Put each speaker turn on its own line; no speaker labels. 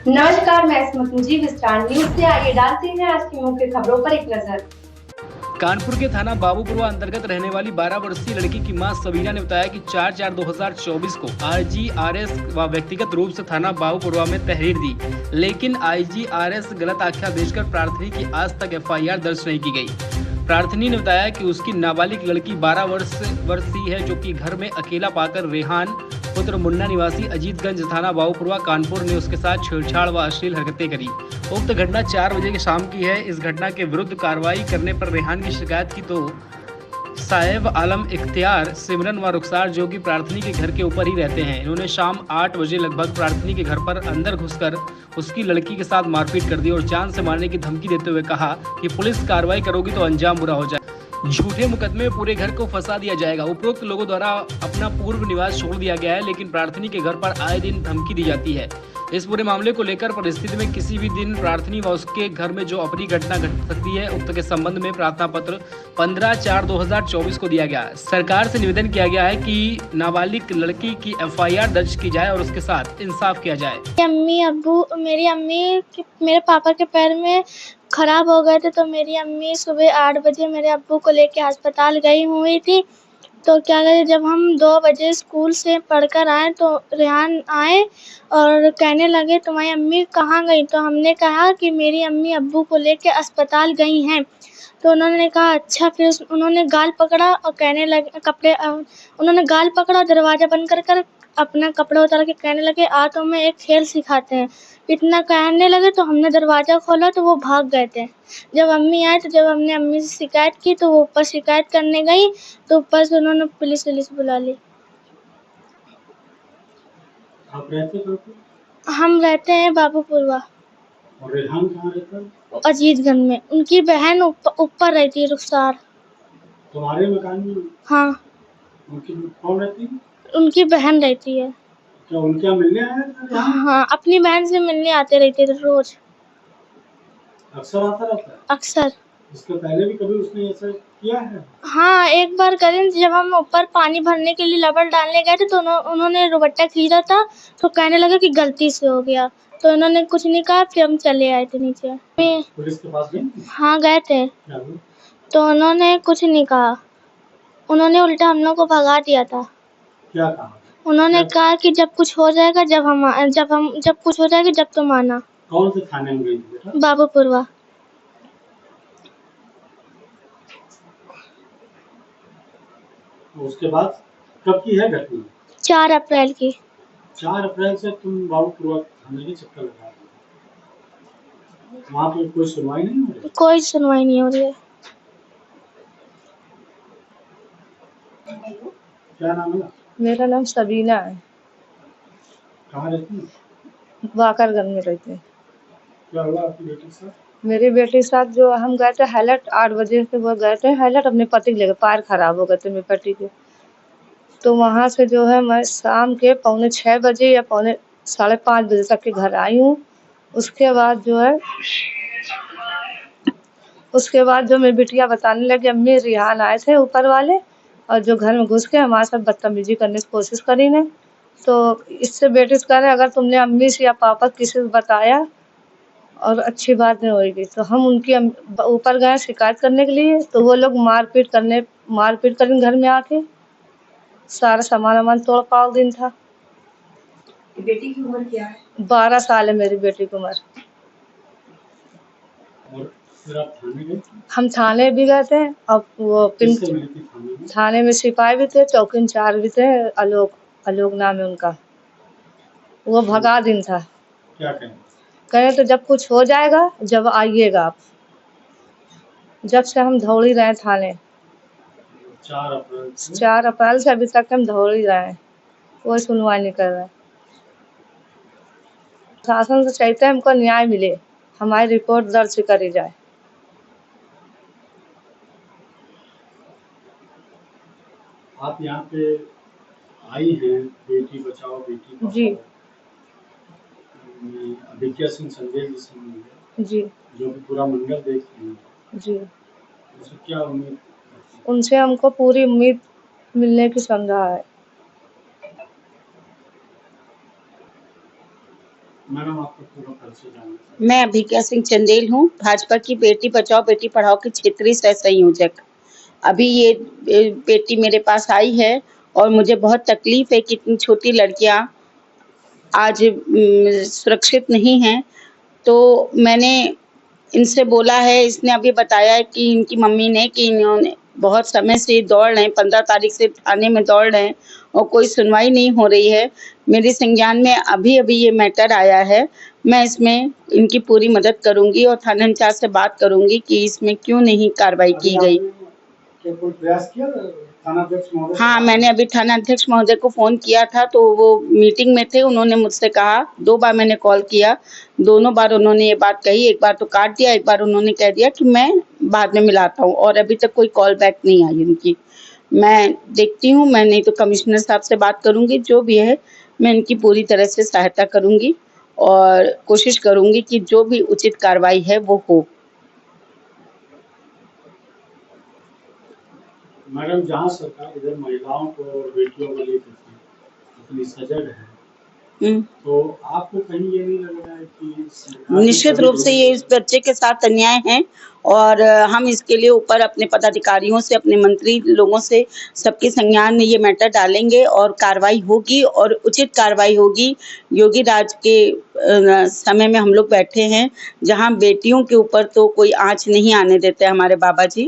नमस्कार, मैं स्मृति मुझे विस्तार न्यूज से आइए डालते हैं आज की मुख्य खबरों पर एक नजर।
कानपुर के थाना बाबूपुरवा अंतर्गत रहने वाली 12 वर्षीय लड़की की मां सबीना ने बताया कि 4/4/2024 को आईजीआरएस व व्यक्तिगत रूप से थाना बाबूपुरवा में तहरीर दी, लेकिन आईजीआरएस गलत आख्या भेजकर प्रार्थनी की आज तक एफआईआर दर्ज नहीं की गई। प्रार्थनी ने बताया कि उसकी नाबालिग लड़की 12 वर्षीय है, जो कि घर में अकेला पाकर रेहान पुत्र मुन्ना निवासी अजीतगंज थाना बाबूपुरवा कानपुर ने उसके साथ छेड़छाड़ व अश्लील हरकतें करी। उक्त घटना 4 बजे की शाम की है। इस घटना के विरुद्ध कार्रवाई करने पर रेहान की शिकायत की तो साहेब आलम इख्तियार, सिमरन व रुखसार, जो कि प्रार्थनी के घर के ऊपर ही रहते हैं, इन्होंने शाम 8 बजे लगभग प्रार्थनी के घर पर अंदर घुसकर उसकी लड़की के साथ मारपीट कर दी और जान से मारने की धमकी देते हुए कहा कि पुलिस कार्रवाई करोगी तो अंजाम बुरा हो जाए, झूठे मुकदमे में पूरे घर को फंसा दिया जाएगा। उपरोक्त लोगों द्वारा अपना पूर्व निवास छोड़ दिया गया है, लेकिन प्रार्थनी के घर पर आए दिन धमकी दी जाती है। इस पूरे मामले को लेकर परिस्थिति में किसी भी दिन प्रार्थनी व उसके घर में जो अपनी घटना घट सकती है, उक्त के संबंध में प्रार्थना पत्र 15/4/2024 को दिया गया। सरकार से निवेदन किया गया है कि नाबालिग लड़की की एफआईआर दर्ज की जाए और उसके साथ इंसाफ किया जाए।
मेरी अम्मी मेरे पापा के पैर में खराब हो गए थे, तो मेरी अम्मी सुबह 8 बजे मेरे अब्बू को लेके अस्पताल गई हुई थी। तो क्या करें, जब हम 2 बजे स्कूल से पढ़कर आए तो रेहान आए और कहने लगे तुम्हारी अम्मी कहाँ गई। तो हमने कहा कि मेरी अम्मी अब्बू को लेके अस्पताल गई हैं। तो उन्होंने कहा अच्छा। फिर उन्होंने गाल पकड़ा और कहने लगे उन्होंने गाल पकड़ा, दरवाज़ा बंद कर अपना कपड़ा उतार के कहने लगे आ तुम्हें एक खेल सिखाते हैं। इतना कहने लगे तो हमने दरवाज़ा खोला तो वो भाग गए थे। जब अम्मी आए तो जब हमने अम्मी से शिकायत की तो वो ऊपर शिकायत करने गई, तो ऊपर से उन्होंने पुलिस बुला ली।
आप रहते कहाँ पे?
हम रहते हैं बाबूपुरवा।
और रेहान कहाँ रहता है?
अजीतगंज में। उनकी बहन ऊपर रहती है, रुखसार।
तुम्हारे मकान में?
हाँ।
उनकी कौन रहती है?
उनकी बहन रहती है।
क्या उनके यहाँ मिलने आया था?
हाँ, अपनी बहन से मिलने आते रहते थे रोज।
अक्सर आता रहता है?
अक्सर।
इसके पहले भी कभी उसने ऐसा किया है?
हाँ, एक बार करें, जब हम ऊपर पानी भरने के लिए लबड़ डालने गए थे तो उन्होंने रुबट्टा खींचा था, तो कहने लगा कि गलती से हो गया। तो इन्होंने कुछ नहीं कहा, फिर हम चले आए थे नीचे।
पुलिस के पास गए?
हाँ, गए थे।
क्या हुआ?
तो उन्होंने कुछ नहीं कहा, उन्होंने उल्टा हम लोग को भगा दिया था।
क्या कहा?
उन्होंने कहा कि जब कुछ हो जाएगा, जब कुछ हो जाएगा जब तुम आना।
कौन से थाने में गई थी बेटा?
बाबूपुरवा।
उसके बाद कब की है घटना?
4 अप्रैल की।
4 अप्रैल से तुम बाबूपुरवा थाने के चक्कर लगा रहे हो। वहाँ पे कोई सुनवाई नहीं हो रही?
कोई सुनवाई नहीं हो रही है।
क्या नाम है?
मेरा नाम सबीना है।
कहाँ रहती है?
वाकरगंज में रहती है।
क्या हुआ आपकी बेटी के साथ?
मेरी बेटी के साथ जो हम गए थे हाईलाइट 8 बजे से, वो गए थे हाईलाइट अपने पति के लेकर। पैर खराब हो गए थे मेरे पति के। तो वहाँ से जो है मैं शाम के 5:45 बजे या 5:30 बजे तक के घर आई हूँ। उसके बाद जो मेरी बिटिया बताने लगी अम्मी रेहान आए थे ऊपर वाले, और जो घर में घुस के हमारे साथ बदतमीजी करने की कोशिश करी ने। तो इससे बेटी से कह रहे अगर तुमने अम्मी से या पापा किसी से बताया और अच्छी बात नहीं होगी। तो हम उनकी ऊपर गए शिकायत करने के लिए, तो वो लोग मारपीट करने घर में आके सारा सामान तोड़ पाड़ दिन था।
बेटी की उम्र क्या है?
12 साल है मेरी बेटी की उम्र।
और फिर आप थाने गए?
हम थाने भी गए थे और वो
किससे मिली थी थाने में?
थाने में सिपाही भी थे, चौकी इंचार्ज भी थे, आलोक नाम है उनका। वो भगा दिन था।
क्या कहें?
कहे तो जब कुछ हो जाएगा जब आइएगा आप। जब से हम दौड़ ही रहे थाने। 4 अप्रैल से अभी तक हम दौड़ ही रहे हैं, कोई सुनवाई नहीं कर रहे। शासन से चाहते हैं हमको न्याय मिले, हमारी रिपोर्ट दर्ज करी जाए।
आप यहाँ पे आई हैं बेटी बचाओ बेटी पढ़ाओ
जी
अभिज्ञा सिंह संदेश जिसमें है,
जी
जो कि पूरा मंडल देख रहे हैं,
जी।
उससे क्या उम्मीद?
उनसे हमको पूरी उम्मीद मिलने की संभावना है।
मैडम आपका पूरा परिचय जानना चाहूँगा।
मैं अभिज्ञा सिंह चंदेल हूँ, भाजपा की बेटी बचाओ बेटी पढ़ाओ की क्षेत्रीय सह संयोजक। अभी ये बेटी मेरे पास आई है और मुझे बहुत तकलीफ है कि इतनी छोटी लड़कियां आज सुरक्षित नहीं हैं। तो मैंने इनसे बोला है, इसने अभी बताया है कि इनकी मम्मी ने कि इन्होंने बहुत समय से दौड़ रहे हैं, 15 तारीख से थाने में दौड़ रहे हैं और कोई सुनवाई नहीं हो रही है। मेरे संज्ञान में अभी अभी ये मैटर आया है। मैं इसमें इनकी पूरी मदद करूंगी और थाना इंचार्ज से बात करूंगी कि इसमें क्यों नहीं कार्रवाई की गई।
क्या कोई प्रयास किया थानाध्यक्ष महोदय?
हाँ, मैंने अभी थानाध्यक्ष महोदय को फोन किया था, तो वो मीटिंग में थे। उन्होंने मुझसे कहा, 2 बार मैंने कॉल किया, दोनों बार उन्होंने ये बात कही। एक बार तो काट दिया, एक बार उन्होंने कह दिया कि मैं बाद में मिलाता हूँ, और अभी तक कोई कॉल बैक नहीं आई उनकी। मैं देखती हूँ, मैं नहीं तो कमिश्नर साहब से बात करूंगी, जो भी है मैं इनकी पूरी तरह से सहायता करूंगी और कोशिश करूंगी कि जो भी उचित कार्रवाई है वो हो।
मैडम, जहाँ सरकार इधर महिलाओं को और बेटियों को लेकर अपनी सजग है, तो आपको कहीं ये नहीं लग रहा है कि
निश्चित रूप से ये इस बच्चे के साथ अन्याय है और हम इसके लिए ऊपर अपने पदाधिकारियों से, अपने मंत्री लोगों से, सबके संज्ञान में ये मैटर डालेंगे और कार्रवाई होगी और उचित कार्रवाई होगी। योगी राज के समय में हम लोग बैठे हैं, जहां बेटियों के ऊपर तो कोई आंच नहीं आने देते हमारे बाबा जी।